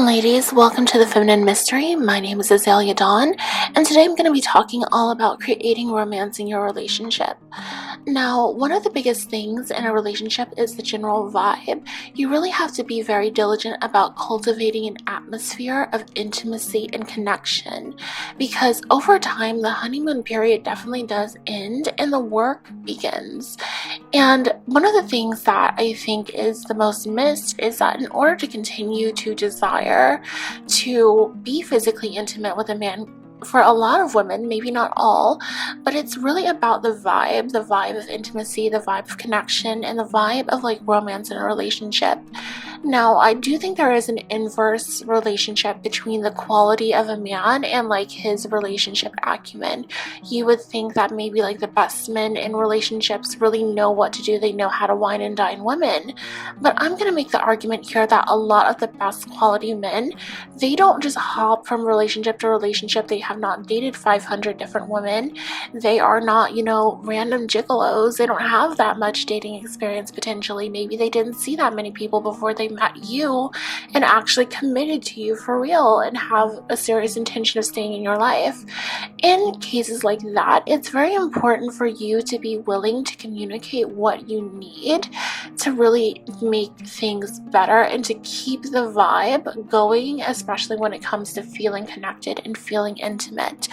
Ladies, welcome to the Feminine Mystery. My name is Azalea Dawn, and today I'm going to be talking all about creating romance in your relationship. Now, one of the biggest things in a relationship is the general vibe. You really have to be very diligent about cultivating an atmosphere of intimacy and connection, because over time, the honeymoon period definitely does end and the work begins. And one of the things that I think is the most missed is that in order to continue to desire to be physically intimate with a man, for a lot of women, maybe not all, but it's really about the vibe of intimacy, the vibe of connection, and the vibe of like romance in a relationship. Now, I do think there is an inverse relationship between the quality of a man and like his relationship acumen. You would think that maybe like the best men in relationships really know what to do. They know how to wine and dine women. But I'm going to make the argument here that a lot of the best quality men, they don't just hop from relationship to relationship. They have not dated 500 different women. They are not, random gigolos. They don't have that much dating experience potentially. Maybe they didn't see that many people before they met you and actually committed to you for real and have a serious intention of staying in your life. In cases like that, it's very important for you to be willing to communicate what you need to really make things better and to keep the vibe going, especially when it comes to feeling connected and feeling intimate.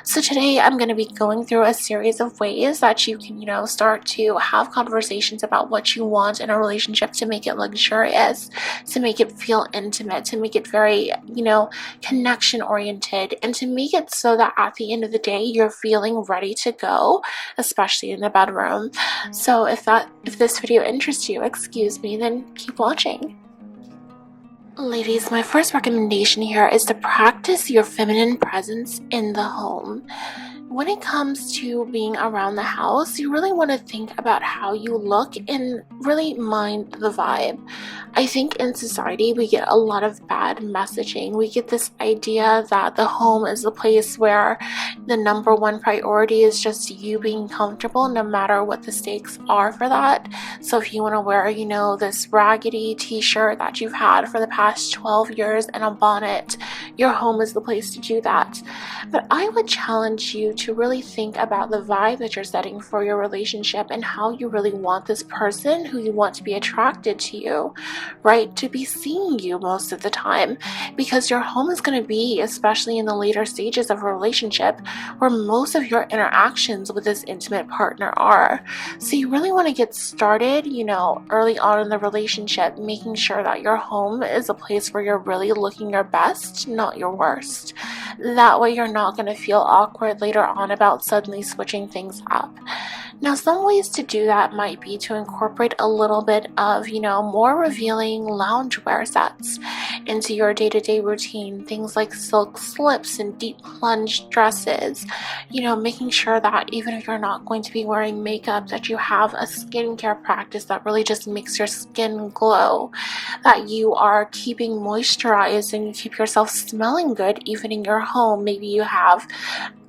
So today I'm going to be going through a series of ways that you can, start to have conversations about what you want in a relationship to make it luxurious, to make it feel intimate, to make it very, connection oriented, and to make it so that at the end of the day you're feeling ready to go, especially in the bedroom. So if this video interests you, excuse me, then keep watching. Ladies, my first recommendation here is to practice your feminine presence in the home. When it comes to being around the house, you really want to think about how you look and really mind the vibe. I think in society we get a lot of bad messaging. We get this idea that the home is the place where the number one priority is just you being comfortable no matter what the stakes are for that. So if you want to wear, this raggedy t-shirt that you've had for the past 12 years and a bonnet, your home is the place to do that. But I would challenge you to really think about the vibe that you're setting for your relationship and how you really want this person who you want to be attracted to you, right, to be seeing you most of the time, because your home is going to be, especially in the later stages of a relationship, where most of your interactions with this intimate partner are. So you really want to get started, early on in the relationship, making sure that your home is a place where you're really looking your best, not your worst. That way you're not going to feel awkward later on about suddenly switching things up. Now, some ways to do that might be to incorporate a little bit of, more revealing loungewear sets into your day-to-day routine. Things like silk slips and deep plunge dresses. Making sure that even if you're not going to be wearing makeup, that you have a skincare practice that really just makes your skin glow. That you are keeping moisturized and you keep yourself smelling good even in your home. Maybe you have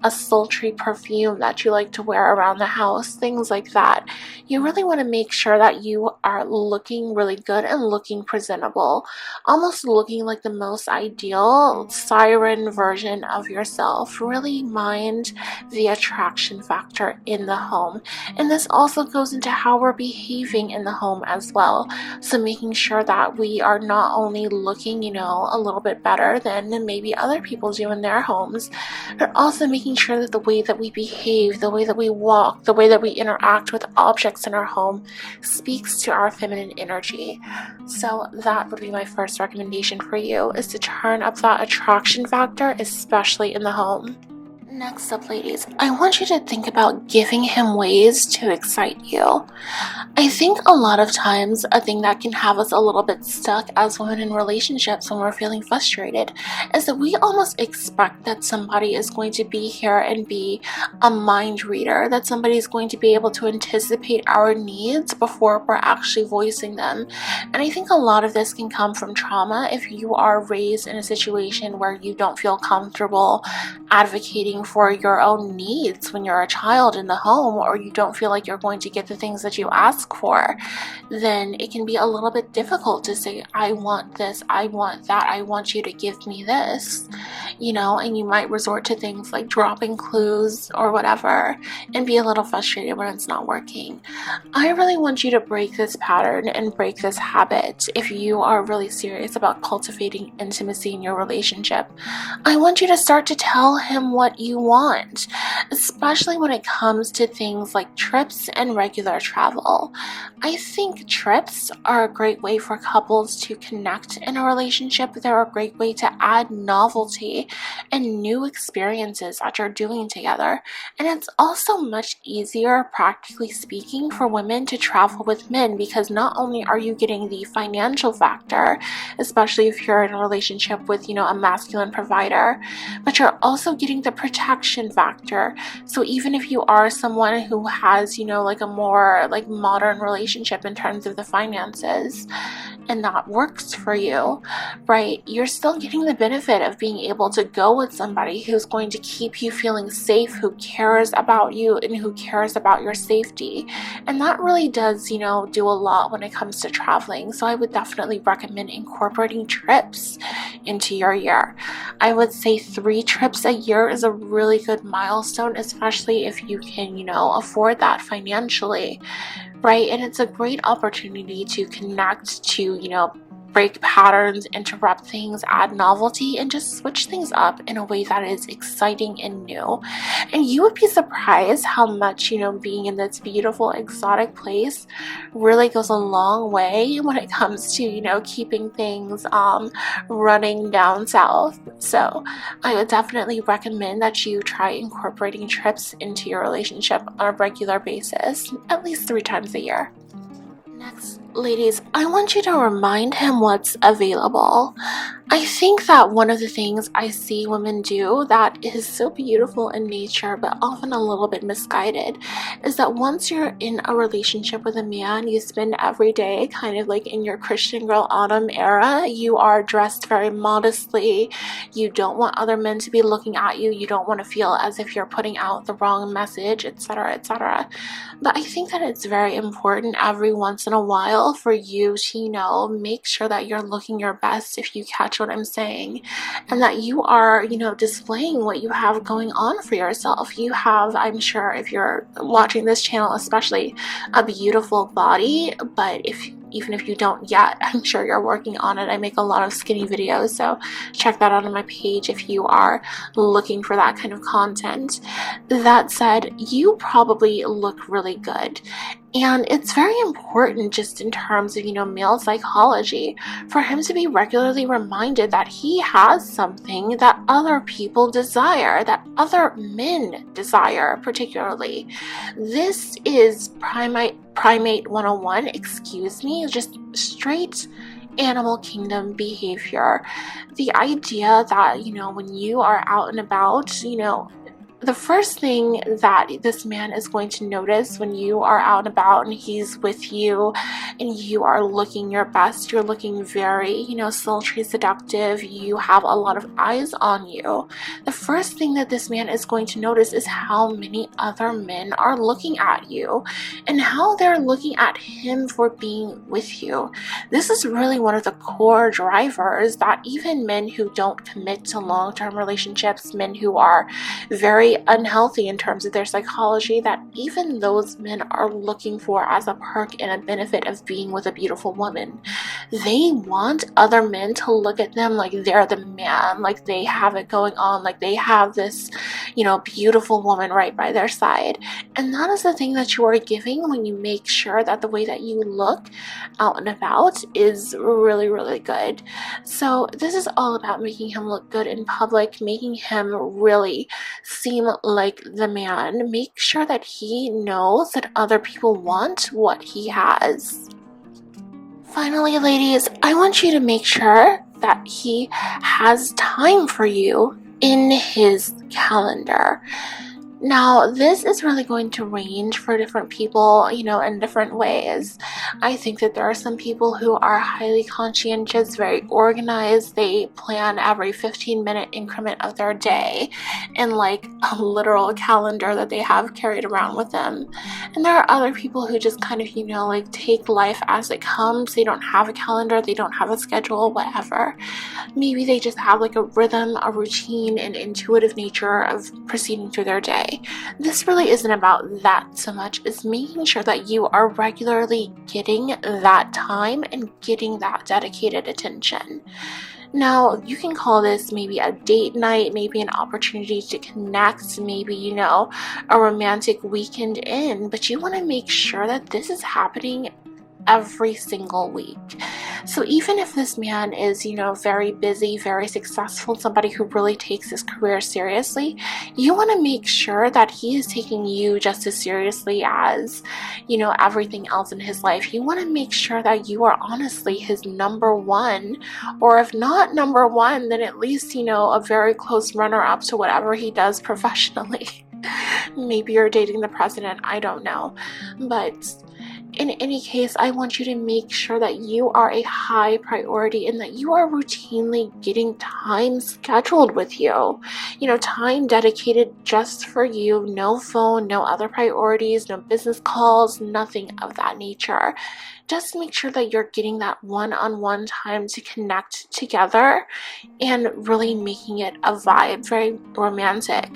a sultry perfume that you like to wear around the house, things like that. You really want to make sure that you are looking really good and looking presentable, almost looking like the most ideal siren version of yourself. Really mind the attraction factor in the home. And this also goes into how we're behaving in the home as well. So making sure that we are not only looking, a little bit better than maybe other people do in their homes, but also making sure that the way that we behave, the way that we walk, the way that we interact with objects in our home speaks to our feminine energy. So that would be my first recommendation for you, is to turn up that attraction factor, especially in the home. Next up, ladies, I want you to think about giving him ways to excite you. I think a lot of times a thing that can have us a little bit stuck as women in relationships when we're feeling frustrated is that we almost expect that somebody is going to be here and be a mind reader, that somebody is going to be able to anticipate our needs before we're actually voicing them. And I think a lot of this can come from trauma. If you are raised in a situation where you don't feel comfortable advocating providing for your own needs when you're a child in the home, or you don't feel like you're going to get the things that you ask for, then it can be a little bit difficult to say, I want this, I want that, I want you to give me this, and you might resort to things like dropping clues or whatever and be a little frustrated when it's not working. I really want you to break this pattern and break this habit if you are really serious about cultivating intimacy in your relationship. I want you to start to tell him what you want, especially when it comes to things like trips and regular travel. I think trips are a great way for couples to connect in a relationship. They're a great way to add novelty and new experiences that you're doing together. And it's also much easier, practically speaking, for women to travel with men, because not only are you getting the financial factor, especially if you're in a relationship with, a masculine provider, but you're also getting the protection factor. So even if you are someone who has, like a more like modern relationship in terms of the finances, and that works for you, right, you're still getting the benefit of being able to go with somebody who's going to keep you feeling safe, who cares about you and who cares about your safety. And that really does, do a lot when it comes to traveling. So I would definitely recommend incorporating trips into your year. I would say 3 trips a year is a really good milestone, especially if you can, afford that financially. Right? And it's a great opportunity to connect, to, break patterns, interrupt things, add novelty, and just switch things up in a way that is exciting and new. And you would be surprised how much, being in this beautiful, exotic place really goes a long way when it comes to, keeping things running down south. So I would definitely recommend that you try incorporating trips into your relationship on a regular basis, at least 3 times a year. Next, ladies, I want you to remind him what's available. I think that one of the things I see women do that is so beautiful in nature, but often a little bit misguided, is that once you're in a relationship with a man, you spend every day kind of like in your Christian Girl Autumn era. You are dressed very modestly. You don't want other men to be looking at you. You don't want to feel as if you're putting out the wrong message, etc., etc. But I think that it's very important every once in a while for you to, make sure that you're looking your best, if you catch what I'm saying, and that you are, displaying what you have going on for yourself. You have, I'm sure, if you're watching this channel especially, a beautiful body, but even if you don't yet, I'm sure you're working on it. I make a lot of skinny videos, so check that out on my page if you are looking for that kind of content. That said, you probably look really good. And it's very important, just in terms of, male psychology, for him to be regularly reminded that he has something that other people desire, that other men desire particularly. This is primate 101, just straight animal kingdom behavior. The idea that, when you are out and about, the first thing that this man is going to notice when you are out and about and he's with you and you are looking your best, you're looking very, sultry, seductive, you have a lot of eyes on you. The first thing that this man is going to notice is how many other men are looking at you and how they're looking at him for being with you. This is really one of the core drivers that even men who don't commit to long-term relationships, men who are very unhealthy in terms of their psychology, that even those men are looking for as a perk and a benefit of being with a beautiful woman. They want other men to look at them like they're the man, like they have it going on, like they have this, beautiful woman right by their side. And that is the thing that you are giving when you make sure that the way that you look out and about is really, really good. So this is all about making him look good in public, making him really seem like the man. Make sure that he knows that other people want what he has. Finally, ladies, I want you to make sure that he has time for you in his calendar. Now, this is really going to range for different people, in different ways. I think that there are some people who are highly conscientious, very organized. They plan every 15-minute increment of their day in like a literal calendar that they have carried around with them. And there are other people who just kind of, like take life as it comes. They don't have a calendar, they don't have a schedule, whatever. Maybe they just have like a rhythm, a routine, an intuitive nature of proceeding through their day. This really isn't about that so much as making sure that you are regularly getting that time and getting that dedicated attention. Now, you can call this maybe a date night, maybe an opportunity to connect, maybe, a romantic weekend in, but you want to make sure that this is happening every single week. So even if this man is, very busy, very successful, somebody who really takes his career seriously, you want to make sure that he is taking you just as seriously as, everything else in his life. You want to make sure that you are honestly his number one, or if not number one, then at least, a very close runner-up to whatever he does professionally. Maybe you're dating the president, I don't know. But in any case, I want you to make sure that you are a high priority and that you are routinely getting time scheduled with you. Time dedicated just for you, no phone, no other priorities, no business calls, nothing of that nature. Just make sure that you're getting that one-on-one time to connect together and really making it a vibe, very romantic.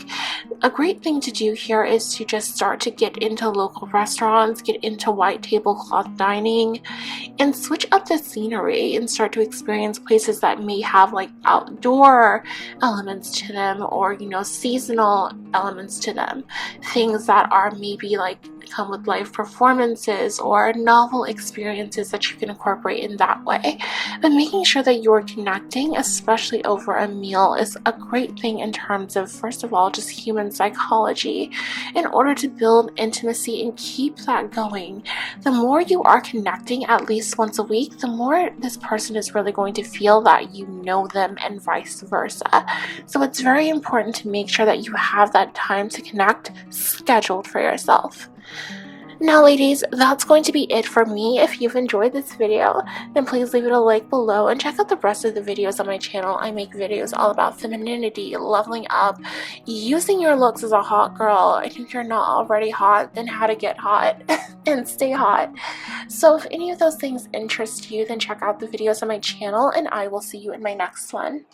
A great thing to do here is to just start to get into local restaurants, get into white tablecloth dining, and switch up the scenery and start to experience places that may have like outdoor elements to them, or seasonal elements to them. Things that are maybe like come with live performances or novel experiences that you can incorporate in that way. But making sure that you're connecting, especially over a meal, is a great thing in terms of, first of all, just human psychology. In order to build intimacy and keep that going, the more you are connecting at least once a week, the more this person is really going to feel that you know them, and vice versa. So it's very important to make sure that you have that time to connect scheduled for yourself. Now, ladies, that's going to be it for me. If you've enjoyed this video, then please leave it a like below and check out the rest of the videos on my channel. I make videos all about femininity, leveling up, using your looks as a hot girl. And if you're not already hot, then how to get hot and stay hot. So if any of those things interest you, then check out the videos on my channel, and I will see you in my next one.